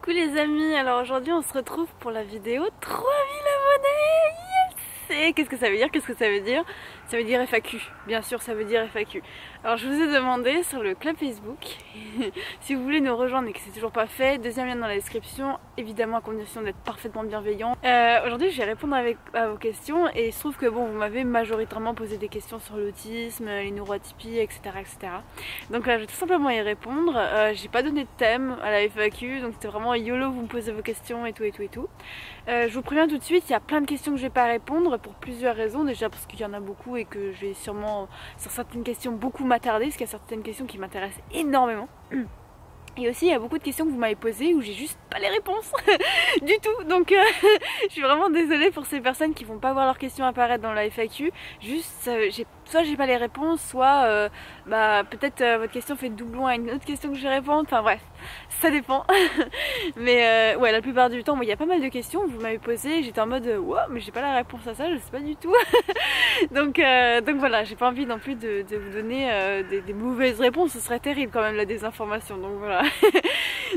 Coucou les amis, alors aujourd'hui on se retrouve pour la vidéo 3000 abonnés. Yes. Et qu'est-ce que ça veut dire? Ça veut dire FAQ, bien sûr ça veut dire FAQ. Alors je vous ai demandé sur le club Facebook si vous voulez nous rejoindre et que c'est toujours pas fait, deuxième lien dans la description, évidemment à condition d'être parfaitement bienveillant. Aujourd'hui je vais répondre à vos questions et il se trouve que bon, vous m'avez majoritairement posé des questions sur l'autisme, les neuroatypies, etc. Donc je vais tout simplement y répondre. J'ai pas donné de thème à la FAQ, donc c'était vraiment YOLO, vous me posez vos questions et tout. Je vous préviens tout de suite, il y a plein de questions que je vais pas répondre pour plusieurs raisons. Déjà parce qu'il y en a beaucoup et que je vais sûrement sur certaines questions beaucoup m'attarder, parce qu'il y a certaines questions qui m'intéressent énormément. Et aussi il y a beaucoup de questions que vous m'avez posées où j'ai juste pas les réponses du tout, donc je suis vraiment désolée pour ces personnes qui vont pas voir leurs questions apparaître dans la FAQ. Juste soit j'ai pas les réponses, soit peut-être votre question fait doublon à une autre question que je vais répondre, enfin bref, ça dépend. Mais ouais, la plupart du temps, il y a pas mal de questions que vous m'avez posées, j'étais en mode wow, mais j'ai pas la réponse à ça, je sais pas du tout. donc voilà, j'ai pas envie non plus de vous donner des mauvaises réponses, ce serait terrible quand même la désinformation, donc voilà.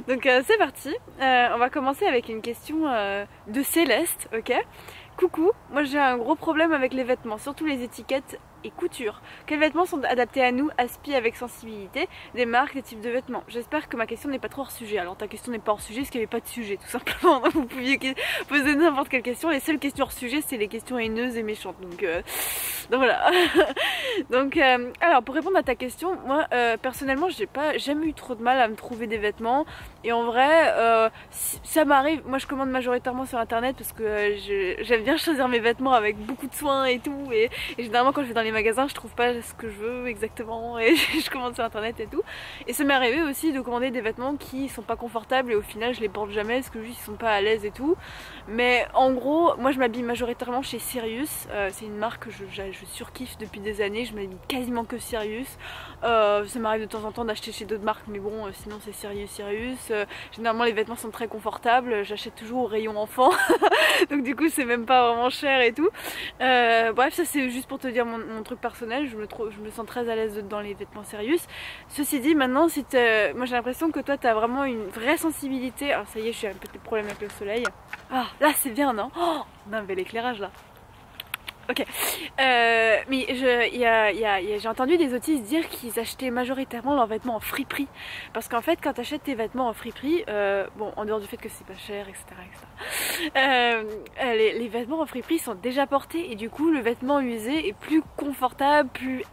Donc c'est parti, on va commencer avec une question de Céleste, ok. Coucou, moi j'ai un gros problème avec les vêtements, surtout les étiquettes et couture. Quels vêtements sont adaptés à nous, aspi avec sensibilité, des marques, des types de vêtements? J'espère que ma question n'est pas trop hors sujet. Alors ta question n'est pas hors sujet parce qu'il n'y avait pas de sujet tout simplement. Donc vous pouviez poser n'importe quelle question. Les seules questions hors sujet c'est les questions haineuses et méchantes. Donc voilà. Donc alors pour répondre à ta question, moi personnellement j'ai jamais eu trop de mal à me trouver des vêtements. Et en vrai ça m'arrive, moi je commande majoritairement sur internet parce que j'aime bien choisir mes vêtements avec beaucoup de soin et tout. Et généralement quand je vais dans les magasins je trouve pas ce que je veux exactement et je commande sur internet et tout. Et ça m'est arrivé aussi de commander des vêtements qui sont pas confortables et au final je les porte jamais parce que juste ils sont pas à l'aise et tout. Mais en gros moi je m'habille majoritairement chez Sirius, c'est une marque que je surkiffe depuis des années, je m'habille quasiment que Sirius. Ça m'arrive de temps en temps d'acheter chez d'autres marques mais bon sinon c'est Sirius. Généralement les vêtements sont très confortables, j'achète toujours au rayon enfant donc du coup c'est même pas vraiment cher et tout. Bref, ça c'est juste pour te dire mon truc personnel, je me sens très à l'aise dans les vêtements Sirius. Ceci dit, maintenant si moi j'ai l'impression que toi t'as vraiment une vraie sensibilité. Alors ça y est, j'ai un peu de problème avec le soleil. Ah là c'est bien, non? Oh, on a un bel éclairage là. Ok, mais j'ai entendu des autistes dire qu'ils achetaient majoritairement leurs vêtements en friperie. Parce qu'en fait, quand tu achètes tes vêtements en friperie, bon, en dehors du fait que c'est pas cher, etc. Les vêtements en friperie sont déjà portés et du coup, le vêtement usé est plus confortable, plus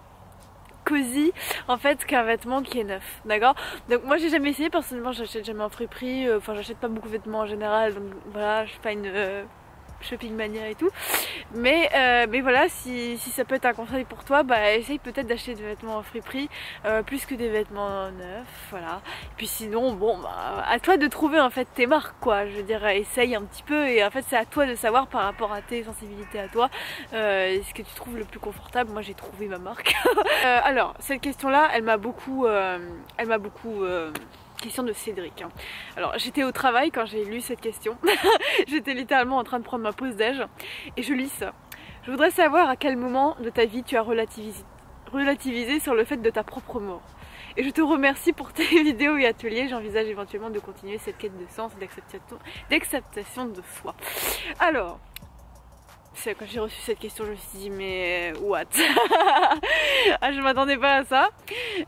cosy en fait qu'un vêtement qui est neuf, d'accord? Donc moi j'ai jamais essayé, personnellement j'achète jamais en friperie, enfin j'achète pas beaucoup de vêtements en général, donc voilà, je suis pas une shopping mania et tout, mais voilà, si ça peut être un conseil pour toi, essaye peut-être d'acheter des vêtements en friperie plus que des vêtements neufs, voilà. Et puis sinon bon à toi de trouver en fait tes marques quoi, je veux dire essaye un petit peu et en fait c'est à toi de savoir par rapport à tes sensibilités à toi ce que tu trouves le plus confortable. Moi j'ai trouvé ma marque. Alors cette question là elle m'a beaucoup question de Cédric. Alors j'étais au travail quand j'ai lu cette question. J'étais littéralement en train de prendre ma pause déj et je lis ça. Je voudrais savoir à quel moment de ta vie tu as relativisé sur le fait de ta propre mort. Et je te remercie pour tes vidéos et ateliers. J'envisage éventuellement de continuer cette quête de sens, d'acceptation de soi. Alors quand j'ai reçu cette question je me suis dit mais what. Ah, je m'attendais pas à ça.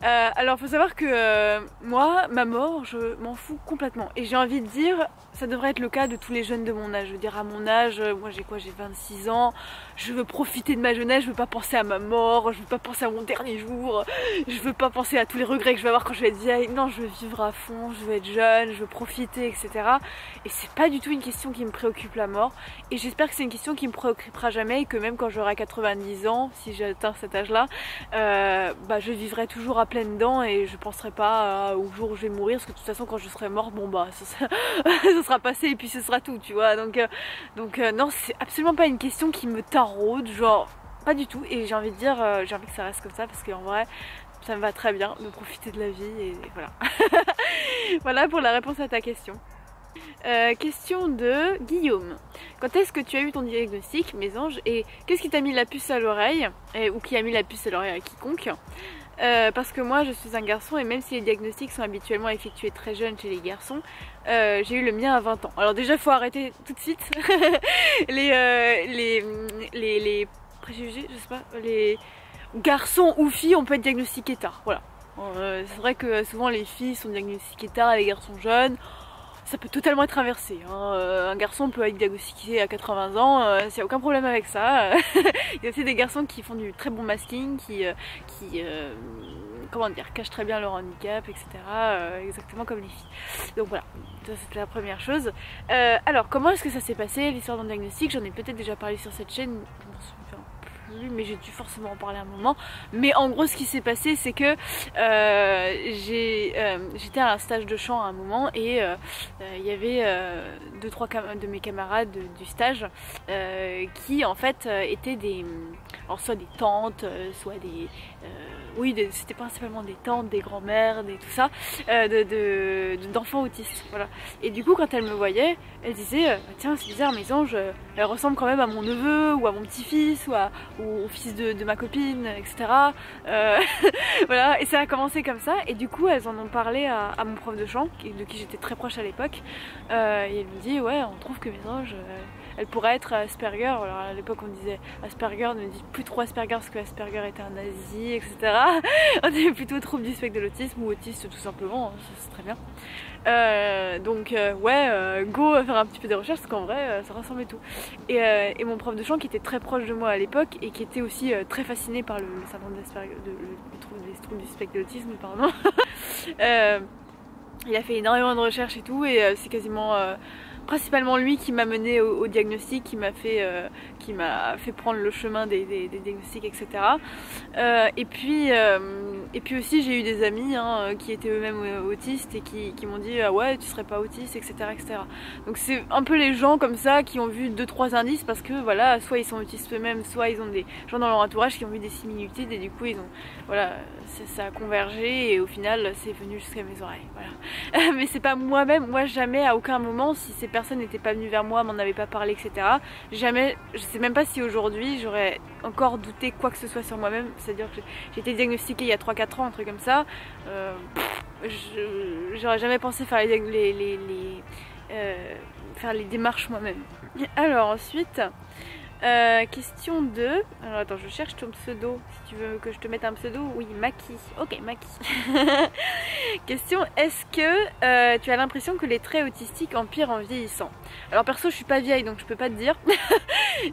Alors faut savoir que moi ma mort je m'en fous complètement et j'ai envie de dire ça devrait être le cas de tous les jeunes de mon âge. Je veux dire à mon âge, moi j'ai 26 ans, je veux profiter de ma jeunesse, je veux pas penser à ma mort, je veux pas penser à mon dernier jour, je veux pas penser à tous les regrets que je vais avoir quand je vais être vieille. Non, je veux vivre à fond, je veux être jeune, je veux profiter, etc. Et c'est pas du tout une question qui me préoccupe la mort et j'espère que c'est une question qui me préoccupera jamais et que même quand j'aurai 90 ans, si j'atteins cet âge là, je vivrai toujours à pleines dents et je penserai pas au jour où je vais mourir parce que de toute façon quand je serai morte, bon ça sera passé et puis ce sera tout, tu vois. Donc non, c'est absolument pas une question qui me taraude, genre pas du tout, et j'ai envie de dire j'ai envie que ça reste comme ça parce qu'en vrai ça me va très bien de profiter de la vie et voilà. Voilà pour la réponse à ta question. Question de Guillaume. Quand est-ce que tu as eu ton diagnostic, mes anges, et qu'est-ce qui t'a mis la puce à l'oreille ou qui a mis la puce à l'oreille à quiconque? parce que moi je suis un garçon et même si les diagnostics sont habituellement effectués très jeunes chez les garçons, j'ai eu le mien à 20 ans. Alors déjà il faut arrêter tout de suite les préjugés, je sais pas, les garçons ou filles on peut être diagnostiqués tard, voilà. C'est vrai que souvent les filles sont diagnostiquées tard et les garçons jeunes. Ça peut totalement être inversé, hein. Un garçon peut être diagnostiqué à 80 ans, il n'y a aucun problème avec ça. Il y a aussi des garçons qui font du très bon masking, qui comment dire, cachent très bien leur handicap, etc. Exactement comme les filles. Donc voilà, ça c'était la première chose. Alors comment est-ce que ça s'est passé l'histoire d'un diagnostic? J'en ai peut-être déjà parlé sur cette chaîne, je m'en souviens plus, mais j'ai dû forcément en parler à un moment. Mais en gros ce qui s'est passé c'est que j'étais à un stage de chant à un moment et il y avait 2-3 de mes camarades du stage qui en fait étaient des, alors soit des tantes, soit des oui, c'était principalement des tantes, des grands-mères, tout ça, d'enfants autistes, voilà. Et du coup, quand elle me voyait, elle disait tiens, c'est bizarre, mes anges, elle ressemble quand même à mon neveu ou à mon petit-fils ou au fils de ma copine, etc. Voilà, et ça a commencé comme ça. Et du coup, elles en ont parlé à mon prof de chant, de qui j'étais très proche à l'époque. Et elle me dit ouais, on trouve que mes anges, elle pourrait être Asperger. Alors à l'époque on disait Asperger, on ne dit plus trop Asperger parce que Asperger était un nazi, etc. On disait plutôt trouble du spectre de l'autisme ou autiste tout simplement, c'est très bien. Donc ouais, go faire un petit peu des recherches parce qu'en vrai ça ressemble et tout. Et mon prof de chant qui était très proche de moi à l'époque et qui était aussi très fasciné par le syndrome d'Asperger, le trouble du spectre de l'autisme, pardon. Il a fait énormément de recherches et tout et c'est quasiment principalement lui qui m'a mené au diagnostic, qui m'a fait prendre le chemin des diagnostics, etc. Et puis aussi j'ai eu des amis hein, qui étaient eux-mêmes autistes et qui m'ont dit ah ouais tu serais pas autiste, etc., etc. Donc c'est un peu les gens comme ça qui ont vu 2-3 indices parce que voilà, soit ils sont autistes eux-mêmes, soit ils ont des gens dans leur entourage qui ont vu des similitudes et du coup ils ont, voilà, ça a convergé et au final c'est venu jusqu'à mes oreilles, voilà. Mais c'est pas moi-même, moi jamais à aucun moment, si ces personnes n'étaient pas venues vers moi, m'en avaient pas parlé, etc. Jamais, je sais même pas si aujourd'hui j'aurais encore douté quoi que ce soit sur moi-même, c'est-à-dire que j'ai été diagnostiquée il y a 3-4 ans, un truc comme ça. J'aurais jamais pensé faire faire les démarches moi-même. Alors ensuite, question 2. Alors attends, je cherche ton pseudo. Si tu veux que je te mette un pseudo, oui, Maki. Ok, Maki. Question, est-ce que tu as l'impression que les traits autistiques empirent en vieillissant? Alors perso, je suis pas vieille donc je peux pas te dire.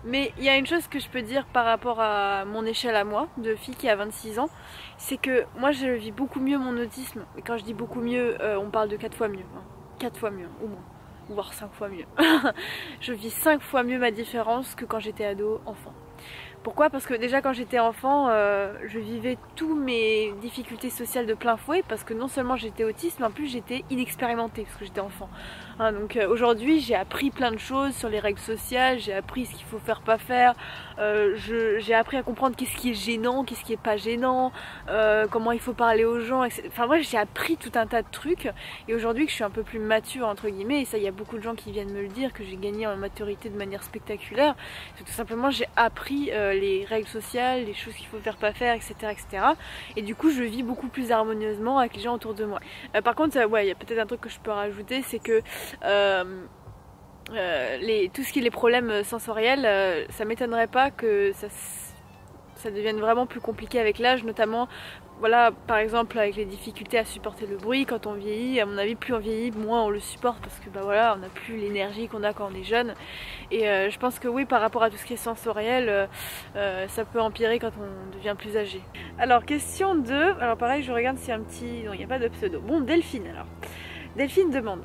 Mais il y a une chose que je peux dire par rapport à mon échelle à moi, de fille qui a 26 ans. C'est que moi je vis beaucoup mieux mon autisme. Et quand je dis beaucoup mieux, on parle de 4 fois mieux. Hein. 4 fois mieux, au moins. Voire 5 fois mieux. Je vis 5 fois mieux ma différence que quand j'étais ado, enfant. Pourquoi? Parce que déjà quand j'étais enfant, je vivais toutes mes difficultés sociales de plein fouet parce que non seulement j'étais autiste, mais en plus j'étais inexpérimentée parce que j'étais enfant. Hein, donc aujourd'hui j'ai appris plein de choses sur les règles sociales, j'ai appris ce qu'il faut faire, pas faire, j'ai appris à comprendre qu'est-ce qui est gênant, qu'est-ce qui est pas gênant, comment il faut parler aux gens, etc. Enfin moi j'ai appris tout un tas de trucs et aujourd'hui que je suis un peu plus mature entre guillemets, et ça il y a beaucoup de gens qui viennent me le dire, que j'ai gagné en maturité de manière spectaculaire, c'est tout simplement j'ai appris les règles sociales, les choses qu'il faut faire, pas faire, etc., etc. Et du coup je vis beaucoup plus harmonieusement avec les gens autour de moi. Par contre ouais, il y a peut-être un truc que je peux rajouter, c'est que tout ce qui est les problèmes sensoriels, ça m'étonnerait pas que ça devienne vraiment plus compliqué avec l'âge, notamment voilà, par exemple avec les difficultés à supporter le bruit quand on vieillit. À mon avis, plus on vieillit, moins on le supporte parce que bah voilà, on n'a plus l'énergie qu'on a quand on est jeune. Et je pense que oui, par rapport à tout ce qui est sensoriel, ça peut empirer quand on devient plus âgé. Alors question 2, alors pareil, je regarde s'il y a un petit... Non, il n'y a pas de pseudo. Bon, Delphine alors. Delphine demande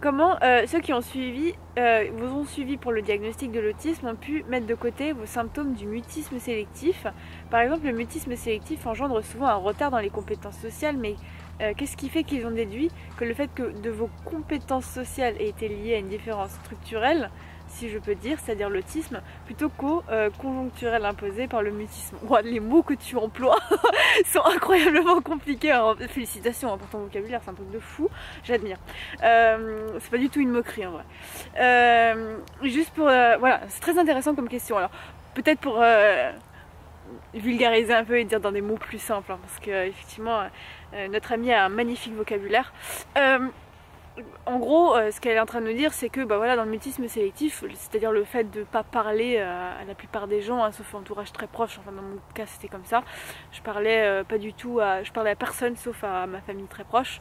comment ceux qui ont vous ont suivi pour le diagnostic de l'autisme ont pu mettre de côté vos symptômes du mutisme sélectif. Par exemple, le mutisme sélectif engendre souvent un retard dans les compétences sociales, mais qu'est-ce qui fait qu'ils ont déduit que le fait que de vos compétences sociales aient été liées à une différence structurelle, si je peux dire, c'est-à-dire l'autisme, plutôt qu'au conjoncturel imposé par le mutisme. Wow, les mots que tu emploies sont incroyablement compliqués. Alors, félicitations pour ton vocabulaire, c'est un truc de fou, j'admire. C'est pas du tout une moquerie en vrai. Juste pour... voilà, c'est très intéressant comme question. Alors, peut-être pour vulgariser un peu et dire dans des mots plus simples, hein, parce que effectivement notre amie a un magnifique vocabulaire. En gros, ce qu'elle est en train de nous dire, c'est que bah voilà, dans le mutisme sélectif, c'est-à-dire le fait de ne pas parler à la plupart des gens, hein, sauf entourage très proche, enfin dans mon cas c'était comme ça, je parlais pas du tout je parlais à personne sauf à ma famille très proche,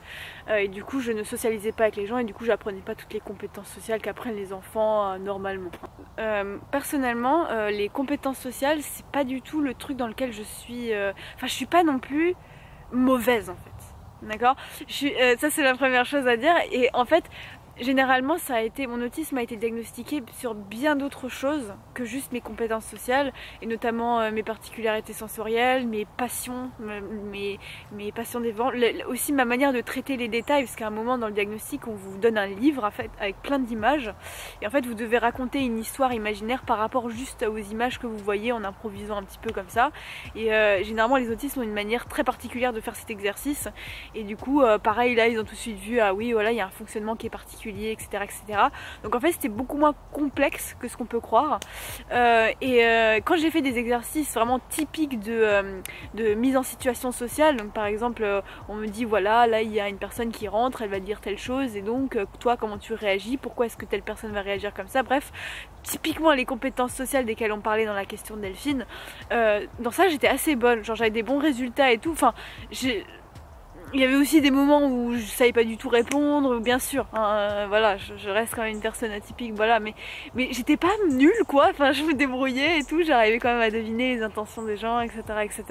et du coup je ne socialisais pas avec les gens et du coup j'apprenais pas toutes les compétences sociales qu'apprennent les enfants normalement. Personnellement, les compétences sociales, c'est pas du tout le truc dans lequel je suis, enfin je suis pas non plus mauvaise en fait. D'accord, ça c'est la première chose à dire. Et en fait, généralement, mon autisme a été diagnostiqué sur bien d'autres choses que juste mes compétences sociales, et notamment mes particularités sensorielles, mes passions, mes passions des vents, aussi ma manière de traiter les détails, parce qu'à un moment dans le diagnostic, on vous donne un livre en fait, avec plein d'images, et en fait vous devez raconter une histoire imaginaire par rapport juste aux images que vous voyez en improvisant un petit peu comme ça. Et généralement les autistes ont une manière très particulière de faire cet exercice, et du coup pareil là ils ont tout de suite vu, ah oui voilà il y a un fonctionnement qui est particulier, etc., etc. Donc en fait c'était beaucoup moins complexe que ce qu'on peut croire. Quand j'ai fait des exercices vraiment typiques de mise en situation sociale, donc par exemple on me dit voilà là il y a une personne qui rentre, elle va dire telle chose, et donc toi comment tu réagis, pourquoi est-ce que telle personne va réagir comme ça, bref, typiquement les compétences sociales desquelles on parlait dans la question de Delphine, dans ça j'étais assez bonne, genre j'avais des bons résultats et tout, enfin il y avait aussi des moments où je savais pas du tout répondre, bien sûr, hein, voilà, je reste quand même une personne atypique, voilà, mais j'étais pas nulle quoi, enfin je me débrouillais et tout, j'arrivais quand même à deviner les intentions des gens, etc., etc.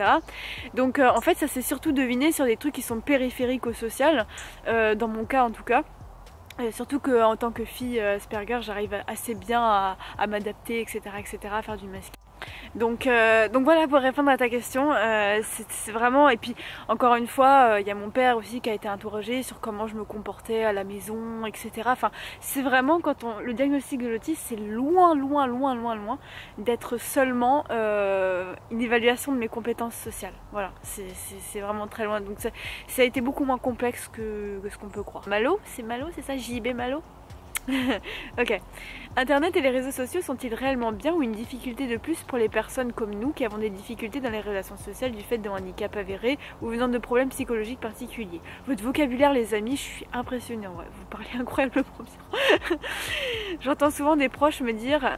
Donc en fait ça s'est surtout deviné sur des trucs qui sont périphériques au social, dans mon cas en tout cas. Surtout qu'en tant que fille Asperger, j'arrive assez bien à m'adapter, etc., etc., à faire du masque. Donc voilà, pour répondre à ta question, c'est vraiment, et puis encore une fois il y a mon père aussi qui a été interrogé sur comment je me comportais à la maison, etc. Enfin c'est vraiment, le diagnostic de l'autisme, c'est loin d'être seulement une évaluation de mes compétences sociales, voilà, c'est vraiment très loin, donc ça a été beaucoup moins complexe que ce qu'on peut croire. Malo, c'est ça, JB Malo. Ok. Internet et les réseaux sociaux sont-ils réellement bien ou une difficulté de plus pour les personnes comme nous qui avons des difficultés dans les relations sociales du fait d'un handicap avéré ou venant de problèmes psychologiques particuliers? Votre vocabulaire les amis, je suis impressionnée en vrai, vous parlez incroyablement bien. J'entends souvent des proches me dire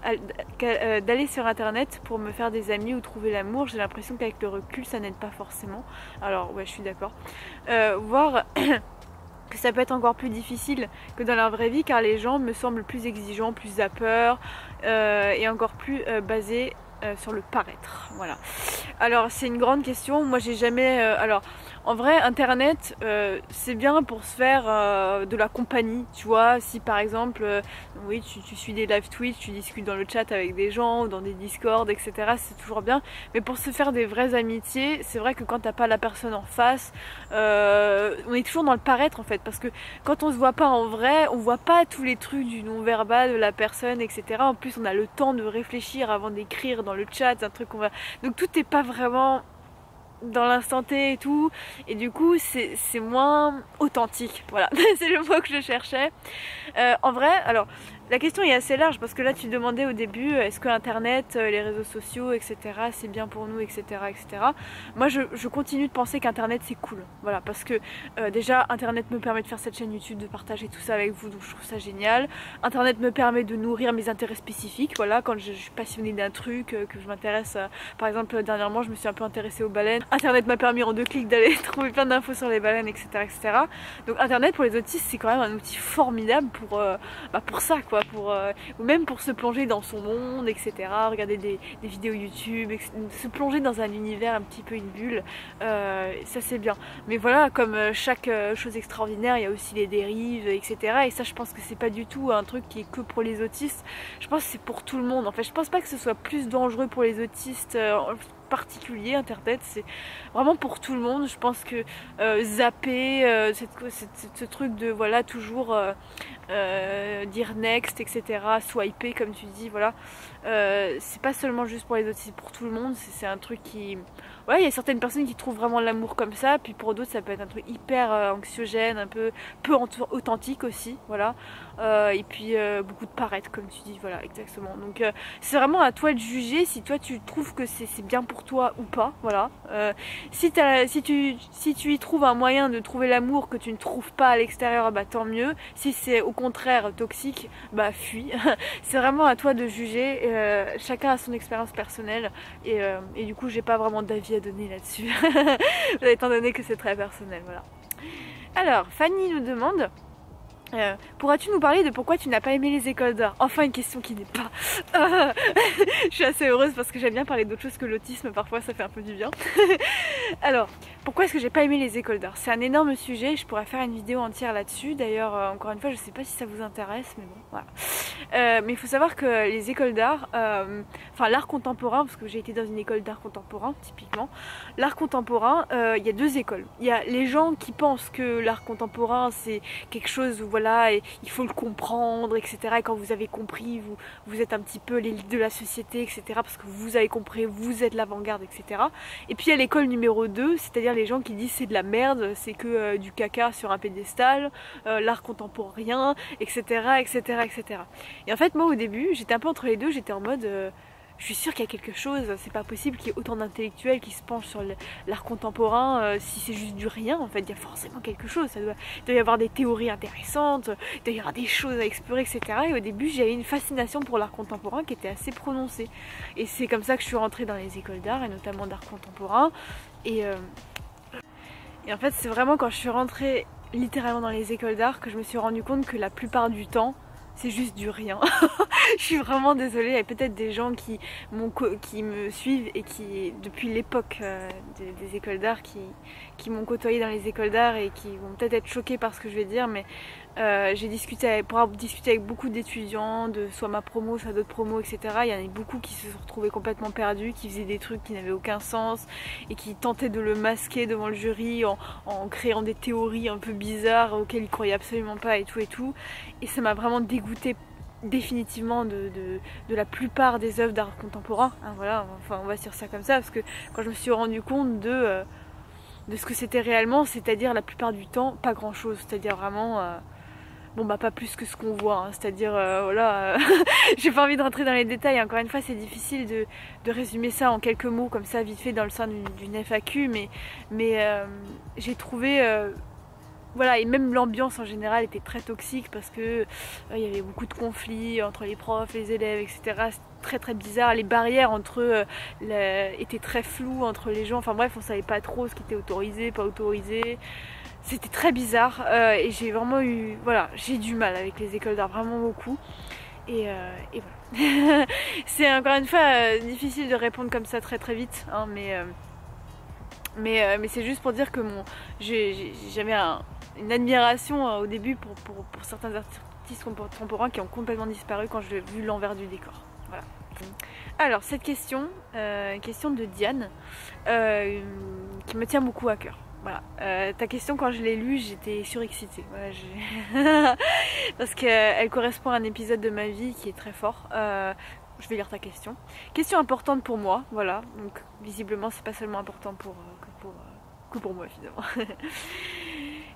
d'aller sur internet pour me faire des amis ou trouver l'amour. J'ai l'impression qu'avec le recul ça n'aide pas forcément. Alors ouais, je suis d'accord. Voire que ça peut être encore plus difficile que dans la vraie vie, car les gens me semblent plus exigeants, plus zappeurs et encore plus basés sur le paraître. Voilà. Alors c'est une grande question. Moi j'ai jamais... alors en vrai internet c'est bien pour se faire de la compagnie, tu vois. Si par exemple oui tu suis des live Twitch, tu discutes dans le chat avec des gens ou dans des Discord, etc., c'est toujours bien. Mais pour se faire des vraies amitiés, c'est vrai que quand t'as pas la personne en face, on est toujours dans le paraître en fait, parce que quand on se voit pas en vrai, on voit pas tous les trucs du non-verbal de la personne, etc. En plus on a le temps de réfléchir avant d'écrire dans le chat, c'est un truc qu'on va... Donc tout n'est pas vraiment dans l'instant T et tout, et du coup c'est moins authentique, voilà. C'est le mot que je cherchais. En vrai, alors la question est assez large, parce que là tu demandais au début est-ce que internet, les réseaux sociaux, etc., c'est bien pour nous, etc., etc. Moi je continue de penser qu'internet c'est cool, voilà, parce que déjà internet me permet de faire cette chaîne YouTube, de partager tout ça avec vous, donc je trouve ça génial. Internet me permet de nourrir mes intérêts spécifiques, voilà, quand je suis passionnée d'un truc, que je m'intéresse, par exemple dernièrement je me suis un peu intéressée aux baleines, internet m'a permis en 2 clics d'aller trouver plein d'infos sur les baleines, etc., etc. Donc internet pour les autistes c'est quand même un outil formidable pour ça quoi, ou même pour se plonger dans son monde, etc., regarder des vidéos YouTube, se plonger dans un univers un petit peu, une bulle, ça c'est bien. Mais voilà, comme chaque chose extraordinaire, il y a aussi les dérives, etc., et ça je pense que c'est pas du tout un truc qui est que pour les autistes, je pense que c'est pour tout le monde en fait. Je pense pas que ce soit plus dangereux pour les autistes particulier, internet c'est vraiment pour tout le monde. Je pense que zapper, ce truc de voilà toujours dire next, etc., swiper comme tu dis, voilà, c'est pas seulement juste pour les autres, c'est pour tout le monde. C'est un truc qui... Ouais, il y a certaines personnes qui trouvent vraiment l'amour comme ça, puis pour d'autres ça peut être un truc hyper anxiogène, un peu authentique aussi, voilà. Et puis beaucoup de paraître comme tu dis, voilà, exactement. Donc c'est vraiment à toi de juger si toi tu trouves que c'est bien pour pour toi ou pas, voilà. Si tu y trouves un moyen de trouver l'amour que tu ne trouves pas à l'extérieur, bah tant mieux. Si c'est au contraire toxique, bah fuis. C'est vraiment à toi de juger, chacun a son expérience personnelle et du coup j'ai pas vraiment d'avis à donner là-dessus, étant donné que c'est très personnel, voilà. Alors, Fanny nous demande... pourras-tu nous parler de pourquoi tu n'as pas aimé les écoles d'art? Enfin une question qui n'est pas... Je suis assez heureuse parce que j'aime bien parler d'autre chose que l'autisme, parfois ça fait un peu du bien. Alors, pourquoi est-ce que j'ai pas aimé les écoles d'art? C'est un énorme sujet, je pourrais faire une vidéo entière là-dessus. D'ailleurs, encore une fois, je sais pas si ça vous intéresse, mais bon, voilà. Mais il faut savoir que les écoles d'art, enfin l'art contemporain, parce que j'ai été dans une école d'art contemporain, typiquement, l'art contemporain, il y a deux écoles. Il y a les gens qui pensent que l'art contemporain, c'est quelque chose où, voilà, et il faut le comprendre, etc. Et quand vous avez compris, vous êtes un petit peu l'élite de la société, etc. Parce que vous avez compris, vous êtes l'avant-garde, etc. Et puis il y a l'école numéro 2, c'est-à-dire les gens qui disent c'est de la merde, c'est que du caca sur un pédestal, l'art contemporain, etc., etc., etc. Et en fait, moi au début, j'étais un peu entre les deux, j'étais en mode... je suis sûre qu'il y a quelque chose, c'est pas possible qu'il y ait autant d'intellectuels qui se penchent sur l'art contemporain, si c'est juste du rien, en fait, il y a forcément quelque chose, il doit y avoir des théories intéressantes, il doit y avoir des choses à explorer, etc. Et au début, j'avais une fascination pour l'art contemporain qui était assez prononcée. Et c'est comme ça que je suis rentrée dans les écoles d'art, et notamment d'art contemporain. Et en fait, c'est vraiment quand je suis rentrée littéralement dans les écoles d'art que je me suis rendu compte que la plupart du temps, c'est juste du rien. Je suis vraiment désolée, il y a peut-être des gens qui me suivent et qui, depuis l'époque des écoles d'art, qui m'ont côtoyé dans les écoles d'art et qui vont peut-être être choqués par ce que je vais dire, mais j'ai discuté avec beaucoup d'étudiants, de soit ma promo, soit d'autres promos, etc. Il y en a beaucoup qui se sont retrouvés complètement perdus, qui faisaient des trucs qui n'avaient aucun sens et qui tentaient de le masquer devant le jury en créant des théories un peu bizarres auxquelles ils croyaient absolument pas et tout et tout. Et ça m'a vraiment dégoûtée définitivement de la plupart des œuvres d'art contemporain, hein, voilà, enfin on va dire ça comme ça, parce que quand je me suis rendu compte de ce que c'était réellement, c'est-à-dire la plupart du temps pas grand chose, c'est-à-dire vraiment bon bah pas plus que ce qu'on voit, hein, c'est-à-dire voilà, j'ai pas envie de rentrer dans les détails, encore une fois c'est difficile de résumer ça en quelques mots comme ça vite fait dans le sein d'une FAQ, mais j'ai trouvé voilà, et même l'ambiance en général était très toxique parce que il y avait beaucoup de conflits entre les profs, les élèves, etc. C'était très très bizarre. Les barrières entre eux étaient très floues entre les gens. Enfin bref, on savait pas trop ce qui était autorisé, pas autorisé. C'était très bizarre et j'ai vraiment eu, voilà, j'ai du mal avec les écoles d'art, vraiment beaucoup. Et voilà. C'est encore une fois difficile de répondre comme ça très très vite, hein, mais c'est juste pour dire que j'avais une admiration au début pour certains artistes contemporains qui ont complètement disparu quand j'ai vu l'envers du décor. Voilà. Alors cette question de Diane, qui me tient beaucoup à cœur. Voilà. Ta question, quand je l'ai lue, j'étais surexcitée. Voilà, parce qu'elle correspond à un épisode de ma vie qui est très fort. Je vais lire ta question. Question importante pour moi, voilà. Donc visiblement c'est pas seulement important que pour moi finalement.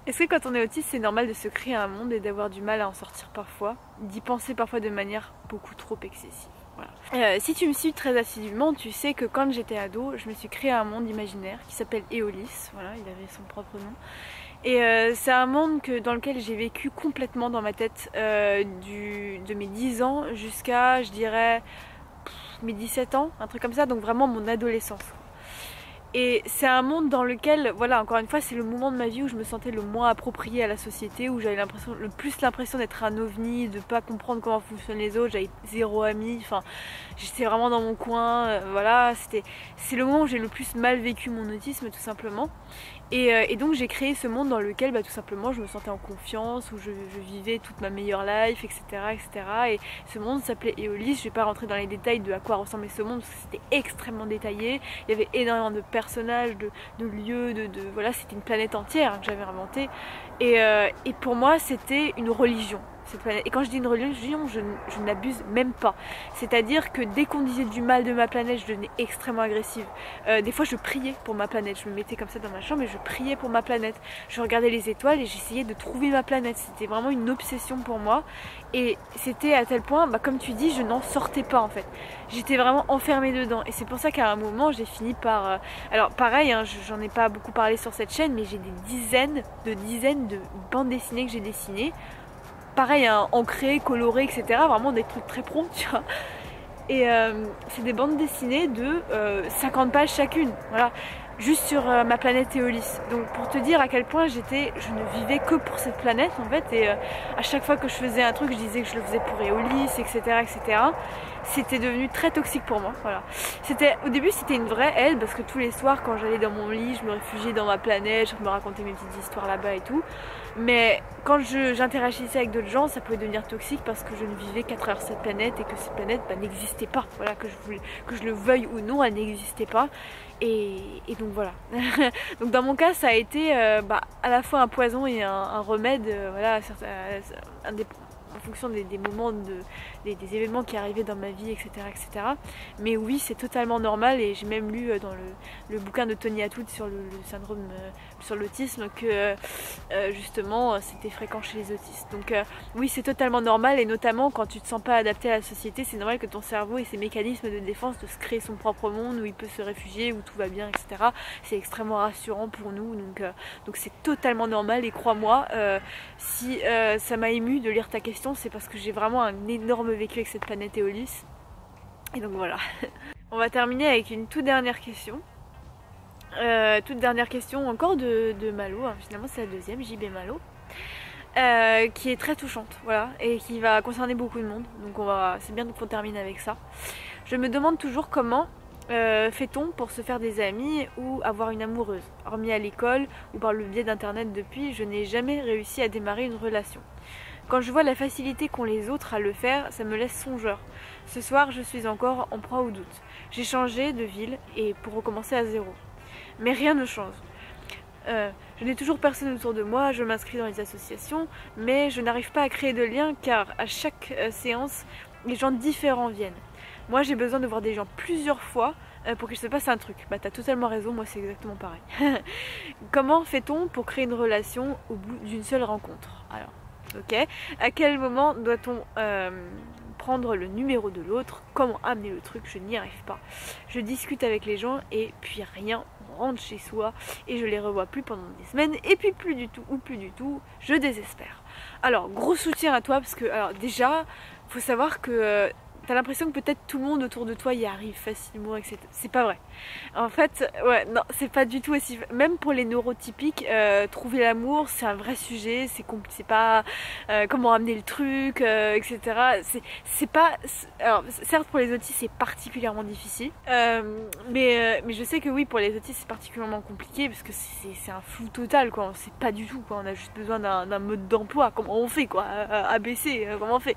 Est-ce que quand on est autiste, c'est normal de se créer un monde et d'avoir du mal à en sortir parfois, d'y penser parfois de manière beaucoup trop excessive? Voilà. Si tu me suis très assidûment, tu sais que quand j'étais ado, je me suis créé un monde imaginaire qui s'appelle Éolis. Voilà, il avait son propre nom. Et c'est un monde dans lequel j'ai vécu complètement dans ma tête de mes 10 ans jusqu'à, je dirais, mes 17 ans, un truc comme ça, donc vraiment mon adolescence. Et c'est un monde dans lequel, voilà, encore une fois, c'est le moment de ma vie où je me sentais le moins appropriée à la société, où j'avais le plus l'impression d'être un ovni, de pas comprendre comment fonctionnent les autres, j'avais zéro ami, enfin, j'étais vraiment dans mon coin, voilà, c'est le moment où j'ai le plus mal vécu mon autisme, tout simplement. Et donc j'ai créé ce monde dans lequel tout simplement je me sentais en confiance, où je vivais toute ma meilleure life, etc. etc. Et ce monde s'appelait Éolis. Je vais pas rentrer dans les détails de à quoi ressemblait ce monde parce que c'était extrêmement détaillé. Il y avait énormément de personnages, de lieux, voilà, c'était une planète entière que j'avais inventée. Et pour moi c'était une religion. cette planète. Et quand je dis une religion, je n'abuse même pas. C'est-à-dire que dès qu'on disait du mal de ma planète, je devenais extrêmement agressive. Des fois je priais pour ma planète, je me mettais comme ça dans ma chambre et je priais pour ma planète. Je regardais les étoiles et j'essayais de trouver ma planète. C'était vraiment une obsession pour moi. Et c'était à tel point, bah, comme tu dis, je n'en sortais pas en fait. J'étais vraiment enfermée dedans. Et c'est pour ça qu'à un moment, j'ai fini par... Alors pareil, hein, j'en ai pas beaucoup parlé sur cette chaîne, mais j'ai des dizaines de bandes dessinées que j'ai dessinées. Pareil, hein, ancrées, colorées, etc. Vraiment des trucs très prompts, tu vois. Et c'est des bandes dessinées de 50 pages chacune. Voilà. Juste sur ma planète Éolis. Donc pour te dire à quel point je ne vivais que pour cette planète en fait, et à chaque fois que je faisais un truc je disais que je le faisais pour Éolis, etc., etc. C'était devenu très toxique pour moi, voilà. Au début c'était une vraie aide parce que tous les soirs quand j'allais dans mon lit je me réfugiais dans ma planète, je me racontais mes petites histoires là-bas et tout. Mais quand j'interagissais avec d'autres gens, ça pouvait devenir toxique parce que je ne vivais qu'à travers cette planète et que cette planète n'existait pas. Voilà, que je le veuille ou non, elle n'existait pas. Et donc voilà. Donc dans mon cas, ça a été à la fois un poison et un remède, voilà, en fonction des moments, des événements qui arrivaient dans ma vie, etc. etc. Mais oui, c'est totalement normal et j'ai même lu dans le bouquin de Tony Atwood sur le syndrome, sur l'autisme, que justement c'était fréquent chez les autistes. Donc oui, c'est totalement normal et notamment quand tu te sens pas adapté à la société, c'est normal que ton cerveau ait ses mécanismes de défense de se créer son propre monde où il peut se réfugier, où tout va bien, etc. C'est extrêmement rassurant pour nous, donc c'est totalement normal et crois-moi, si ça m'a ému de lire ta question, c'est parce que j'ai vraiment un énorme vécu avec cette planète Éolis. Et donc voilà. On va terminer avec une toute dernière question. Toute dernière question encore de Malo, hein. Finalement c'est la deuxième, JB Malo. Qui est très touchante, voilà, et qui va concerner beaucoup de monde. Donc c'est bien qu'on termine avec ça. Je me demande toujours comment fait-on pour se faire des amis ou avoir une amoureuse. Hormis à l'école ou par le biais d'internet depuis, je n'ai jamais réussi à démarrer une relation. Quand je vois la facilité qu'ont les autres à le faire, ça me laisse songeur. Ce soir, je suis encore en proie au doute. J'ai changé de ville et pour recommencer à zéro. Mais rien ne change. Je n'ai toujours personne autour de moi, je m'inscris dans les associations, mais je n'arrive pas à créer de lien car à chaque séance, les gens différents viennent. Moi, j'ai besoin de voir des gens plusieurs fois pour qu'il se passe un truc. Bah, t'as totalement raison, moi c'est exactement pareil. Comment fait-on pour créer une relation au bout d'une seule rencontre? Alors, ok. À quel moment doit-on prendre le numéro de l'autre? Comment amener le truc? Je n'y arrive pas. Je discute avec les gens et puis rien. On rentre chez soi et je les revois plus pendant des semaines et puis plus du tout, je désespère. Alors gros soutien à toi parce que alors déjà faut savoir que t'as l'impression que peut-être tout le monde autour de toi y arrive facilement, etc. C'est pas vrai. En fait, ouais, non, c'est pas du tout aussi. Même pour les neurotypiques, trouver l'amour, c'est un vrai sujet. C'est pas comment amener le truc, etc. C'est pas. Alors, certes, pour les autistes, c'est particulièrement difficile. Mais je sais que oui, pour les autistes, c'est particulièrement compliqué parce que c'est un flou total, quoi. On sait pas du tout, quoi. On a juste besoin d'un mode d'emploi. Comment on fait, quoi. ABC, comment on fait.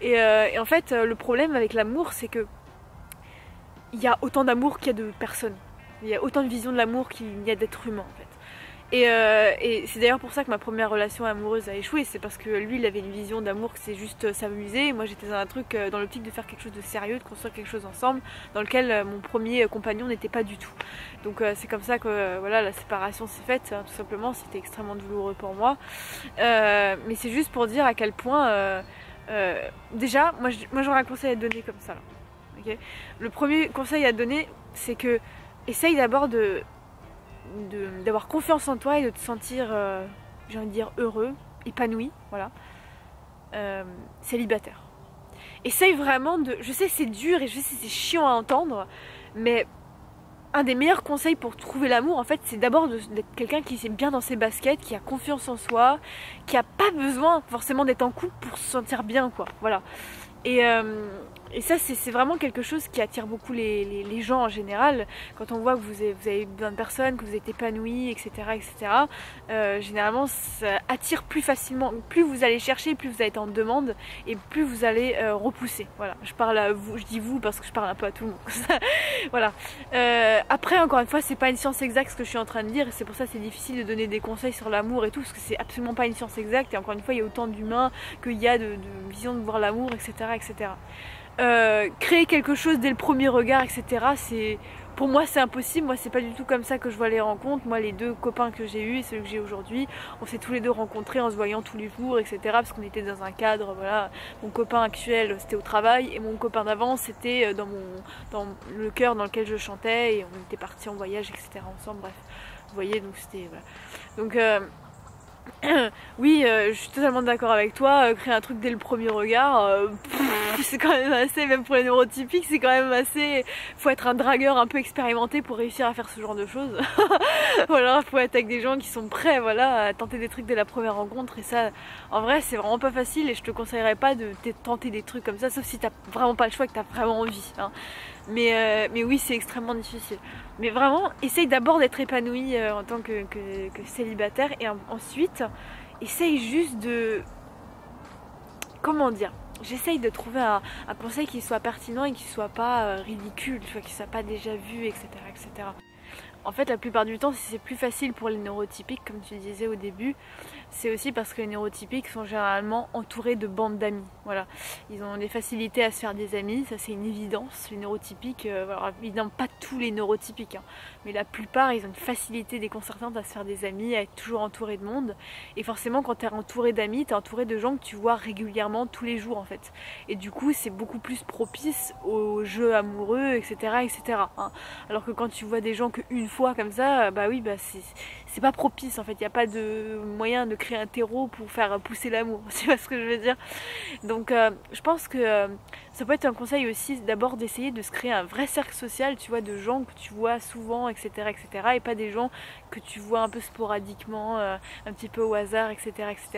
Et en fait, le problème avec l'amour, c'est que il y a autant d'amour qu'il y a de personnes. Il y a autant de visions de l'amour qu'il y a d'êtres humains, en fait. Et c'est d'ailleurs pour ça que ma première relation amoureuse a échoué. C'est parce que lui, il avait une vision d'amour que c'est juste s'amuser. Moi, j'étais dans un truc dans l'optique de faire quelque chose de sérieux, de construire quelque chose ensemble, dans lequel mon premier compagnon n'était pas du tout. Donc c'est comme ça que voilà, la séparation s'est faite, hein, tout simplement. C'était extrêmement douloureux pour moi. Mais c'est juste pour dire à quel point... déjà, moi j'aurais un conseil à te donner comme ça là. Okay, le premier conseil à te donner, c'est que essaye d'abord d'avoir confiance en toi et de te sentir, j'ai envie de dire, heureux, épanoui, voilà, célibataire. Essaye vraiment de... Je sais c'est dur et je sais c'est chiant à entendre, mais un des meilleurs conseils pour trouver l'amour, en fait, c'est d'abord d'être quelqu'un qui est bien dans ses baskets, qui a confiance en soi, qui a pas besoin forcément d'être en couple pour se sentir bien, quoi. Voilà. Et Et ça c'est vraiment quelque chose qui attire beaucoup les gens en général. Quand on voit que vous avez besoin de personnes, que vous êtes épanoui, etc. etc. Généralement ça attire plus facilement. Plus vous allez chercher, plus vous allez être en demande et plus vous allez repousser. Voilà, je parle à vous, je dis vous parce que je parle un peu à tout le monde. Voilà. Après encore une fois c'est pas une science exacte ce que je suis en train de dire. C'est pour ça que c'est difficile de donner des conseils sur l'amour et tout, parce que c'est absolument pas une science exacte. Et encore une fois il y a autant d'humains qu'il y a de visions de voir l'amour, etc. etc. Créer quelque chose dès le premier regard, etc. Pour moi c'est impossible. Moi c'est pas du tout comme ça que je vois les rencontres. Moi les 2 copains que j'ai eus et ceux que j'ai aujourd'hui, on s'est tous les 2 rencontrés en se voyant tous les jours, etc. Parce qu'on était dans un cadre, voilà. Mon copain actuel c'était au travail et mon copain d'avant c'était dans le chœur dans lequel je chantais, et on était partis en voyage, etc. ensemble, bref. Vous voyez, donc c'était voilà. Donc oui, je suis totalement d'accord avec toi, créer un truc dès le premier regard, c'est quand même assez, même pour les neurotypiques, c'est quand même assez... Faut être un dragueur un peu expérimenté pour réussir à faire ce genre de choses. Voilà, faut être avec des gens qui sont prêts, voilà, à tenter des trucs dès la première rencontre, et ça, en vrai, c'est vraiment pas facile, et je te conseillerais pas de tenter des trucs comme ça, sauf si t'as vraiment pas le choix et que t'as vraiment envie, hein. Mais oui, c'est extrêmement difficile. Mais vraiment, essaye d'abord d'être épanoui en tant que célibataire, et ensuite, essaye juste de... Comment dire? J'essaye de trouver un conseil qui soit pertinent et qui soit pas ridicule, tu vois, qui soit pas déjà vu, etc., etc. En fait, la plupart du temps, si c'est plus facile pour les neurotypiques, comme tu disais au début, c'est aussi parce que les neurotypiques sont généralement entourés de bandes d'amis. Voilà, ils ont des facilités à se faire des amis, ça c'est une évidence. Les neurotypiques, alors évidemment pas tous les neurotypiques, hein, mais la plupart, ils ont une facilité déconcertante à se faire des amis, à être toujours entourés de monde. Et forcément, quand tu es entouré d'amis, tu es entouré de gens que tu vois régulièrement tous les jours en fait. Et du coup, c'est beaucoup plus propice aux jeux amoureux, etc., etc. Hein. Alors que quand tu vois des gens qu'une fois comme ça, bah oui, bah c'est pas propice en fait. Il n'y a pas de moyen de créer un terreau pour faire pousser l'amour. Tu vois ce que je veux dire? Donc je pense que ça peut être un conseil aussi d'abord d'essayer de se créer un vrai cercle social, tu vois, de gens que tu vois souvent, etc., etc. Et pas des gens que tu vois un peu sporadiquement, un petit peu au hasard, etc., etc.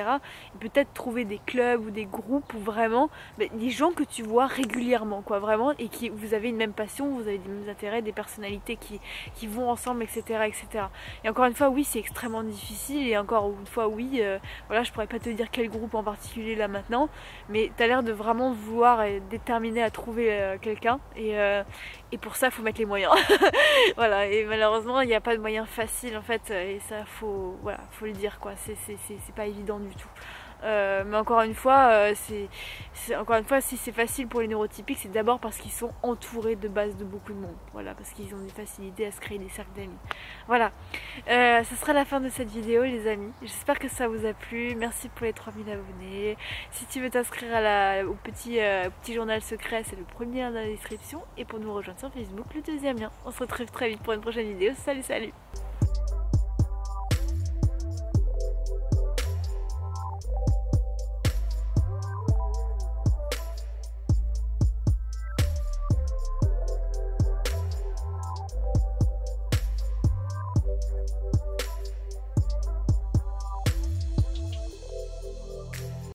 Et peut-être trouver des clubs ou des groupes où vraiment, des gens que tu vois régulièrement, quoi, vraiment, et qui vous avez une même passion, vous avez des mêmes intérêts, des personnalités qui vont ensemble, etc., etc. Et encore une fois, oui, c'est extrêmement difficile, et encore une fois, oui, voilà, je pourrais pas te dire quel groupe en particulier là maintenant, mais tu as l'air de vraiment vouloir être déterminé à trouver quelqu'un, et pour ça, il faut mettre les moyens. Voilà, et malheureusement, il n'y a pas de moyens faciles en fait, et ça, voilà, faut le dire, quoi, c'est pas évident du tout. Mais encore une fois, si c'est facile pour les neurotypiques, c'est d'abord parce qu'ils sont entourés de base de beaucoup de monde. Voilà, parce qu'ils ont des facilités à se créer des cercles d'amis. Voilà, ce sera la fin de cette vidéo les amis. J'espère que ça vous a plu. Merci pour les 3000 abonnés. Si tu veux t'inscrire au petit journal secret, c'est le premier lien dans la description. Et pour nous rejoindre sur Facebook, le deuxième lien. On se retrouve très vite pour une prochaine vidéo. Salut, salut!